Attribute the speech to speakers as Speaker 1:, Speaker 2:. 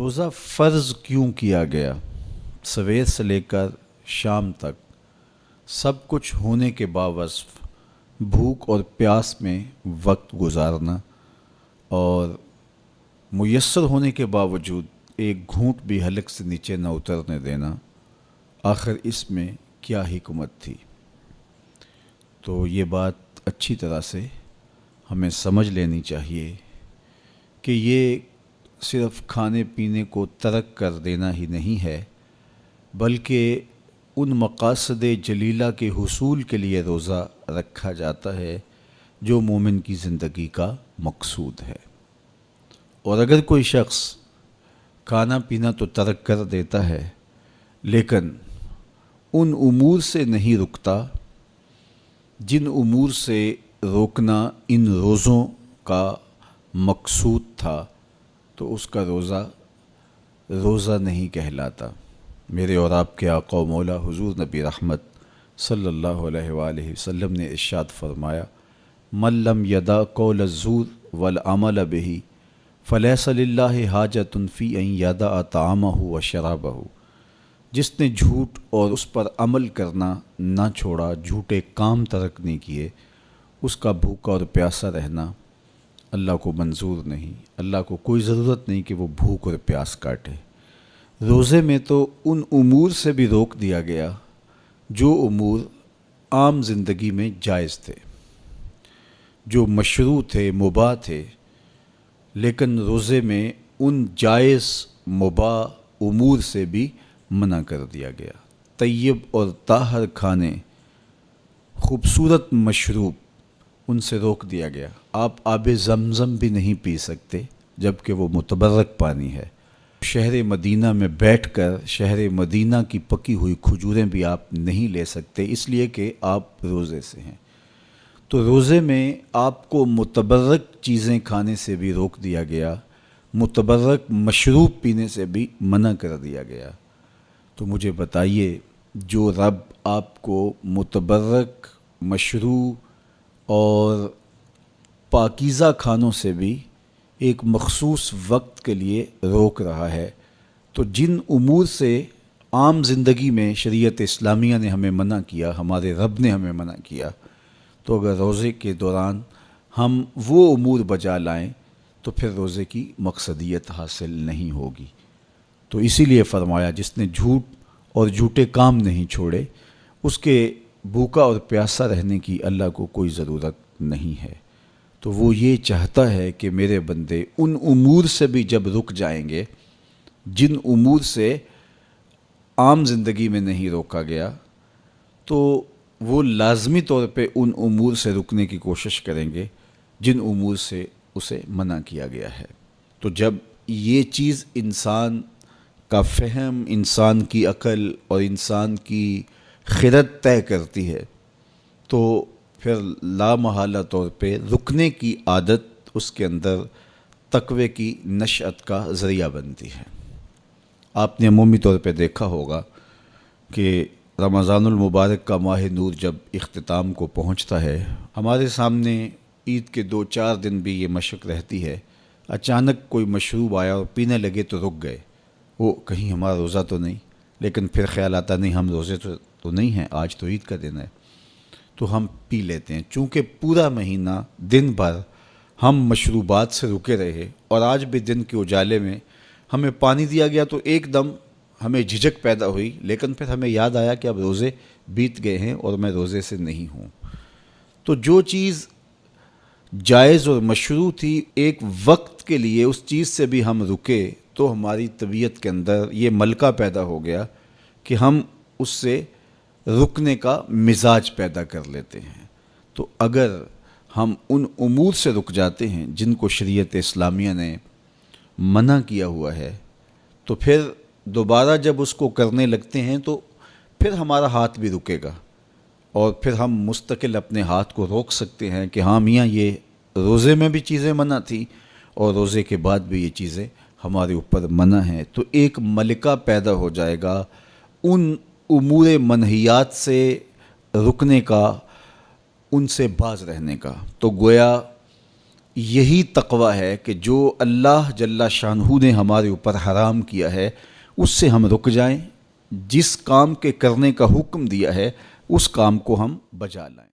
Speaker 1: روزہ فرض کیوں کیا گیا؟ سویر سے لے کر شام تک سب کچھ ہونے کے باوصف بھوک اور پیاس میں وقت گزارنا اور میسر ہونے کے باوجود ایک گھونٹ بھی حلق سے نیچے نہ اترنے دینا، آخر اس میں کیا حکمت تھی؟ تو یہ بات اچھی طرح سے ہمیں سمجھ لینی چاہیے کہ یہ صرف کھانے پینے کو ترک کر دینا ہی نہیں ہے، بلکہ ان مقاصد جلیلہ کے حصول کے لیے روزہ رکھا جاتا ہے جو مومن کی زندگی کا مقصود ہے۔ اور اگر کوئی شخص کھانا پینا تو ترک کر دیتا ہے لیکن ان امور سے نہیں رکتا جن امور سے روکنا ان روزوں کا مقصود تھا، تو اس کا روزہ نہیں کہلاتا۔ میرے اور آپ کے آقا و مولا حضور نبی رحمت صلی اللہ علیہ وآلہ وسلم نے ارشاد فرمایا، من لم یدع قول الزور والعمل بہ فلیس للہ حاجۃ فی ان یدع طعامہ و شرابہ۔ جس نے جھوٹ اور اس پر عمل کرنا نہ چھوڑا، جھوٹے کام ترک نہیں کیے، اس کا بھوکا اور پیاسا رہنا اللہ کو منظور نہیں۔ اللہ کو کوئی ضرورت نہیں کہ وہ بھوک اور پیاس کاٹے۔ روزے میں تو ان امور سے بھی روک دیا گیا جو امور عام زندگی میں جائز تھے، جو مشروع تھے، مباح تھے، لیکن روزے میں ان جائز مباح امور سے بھی منع کر دیا گیا۔ طیب اور طاہر کھانے، خوبصورت مشروب، ان سے روک دیا گیا۔ آپ آب زمزم بھی نہیں پی سکتے جبکہ وہ متبرک پانی ہے۔ شہر مدینہ میں بیٹھ کر شہر مدینہ کی پکی ہوئی کھجوریں بھی آپ نہیں لے سکتے، اس لیے کہ آپ روزے سے ہیں۔ تو روزے میں آپ کو متبرک چیزیں کھانے سے بھی روک دیا گیا، متبرک مشروب پینے سے بھی منع کر دیا گیا۔ تو مجھے بتائیے، جو رب آپ کو متبرک، مشروع اور پاکیزہ کھانوں سے بھی ایک مخصوص وقت کے لیے روک رہا ہے، تو جن امور سے عام زندگی میں شریعت اسلامیہ نے ہمیں منع کیا، ہمارے رب نے ہمیں منع کیا، تو اگر روزے کے دوران ہم وہ امور بجا لائیں تو پھر روزے کی مقصدیت حاصل نہیں ہوگی۔ تو اسی لیے فرمایا، جس نے جھوٹ اور جھوٹے کام نہیں چھوڑے، اس کے بھوکا اور پیاسا رہنے کی اللہ کو کوئی ضرورت نہیں ہے۔ تو وہ یہ چاہتا ہے کہ میرے بندے ان امور سے بھی جب رک جائیں گے جن امور سے عام زندگی میں نہیں روکا گیا، تو وہ لازمی طور پہ ان امور سے رکنے کی کوشش کریں گے جن امور سے اسے منع کیا گیا ہے۔ تو جب یہ چیز انسان کا فہم، انسان کی عقل اور انسان کی خرد طے کرتی ہے، تو پھر لا محالہ طور پہ رکنے کی عادت اس کے اندر تقوی کی نشأت کا ذریعہ بنتی ہے۔ آپ نے عمومی طور پہ دیکھا ہوگا کہ رمضان المبارک کا ماہ نور جب اختتام کو پہنچتا ہے، ہمارے سامنے عید کے 2-4 دن بھی یہ مشق رہتی ہے، اچانک کوئی مشروب آیا اور پینے لگے تو رک گئے، وہ کہیں ہمارا روزہ تو نہیں، لیکن پھر خیال آتا نہیں ہم روزے تو نہیں ہیں، آج تو عید کا دن ہے، تو ہم پی لیتے ہیں۔ چونکہ پورا مہینہ دن بھر ہم مشروبات سے رکے رہے اور آج بھی دن کے اجالے میں ہمیں پانی دیا گیا تو ایک دم ہمیں جھجک پیدا ہوئی، لیکن پھر ہمیں یاد آیا کہ اب روزے بیت گئے ہیں اور میں روزے سے نہیں ہوں۔ تو جو چیز جائز اور مشروع تھی، ایک وقت کے لیے اس چیز سے بھی ہم رکے تو ہماری طبیعت کے اندر یہ ملکہ پیدا ہو گیا کہ ہم اس سے رکنے کا مزاج پیدا کر لیتے ہیں۔ تو اگر ہم ان امور سے رک جاتے ہیں جن کو شریعت اسلامیہ نے منع کیا ہوا ہے، تو پھر دوبارہ جب اس کو کرنے لگتے ہیں تو پھر ہمارا ہاتھ بھی رکے گا، اور پھر ہم مستقل اپنے ہاتھ کو روک سکتے ہیں کہ ہاں میاں، یہ روزے میں بھی چیزیں منع تھی اور روزے کے بعد بھی یہ چیزیں ہمارے اوپر منع ہیں۔ تو ایک ملکہ پیدا ہو جائے گا ان امور منہیات سے رکنے کا، ان سے باز رہنے کا۔ تو گویا یہی تقوی ہے کہ جو اللہ جل شانہ نے ہمارے اوپر حرام کیا ہے اس سے ہم رک جائیں، جس کام کے کرنے کا حکم دیا ہے اس کام کو ہم بجا لائیں۔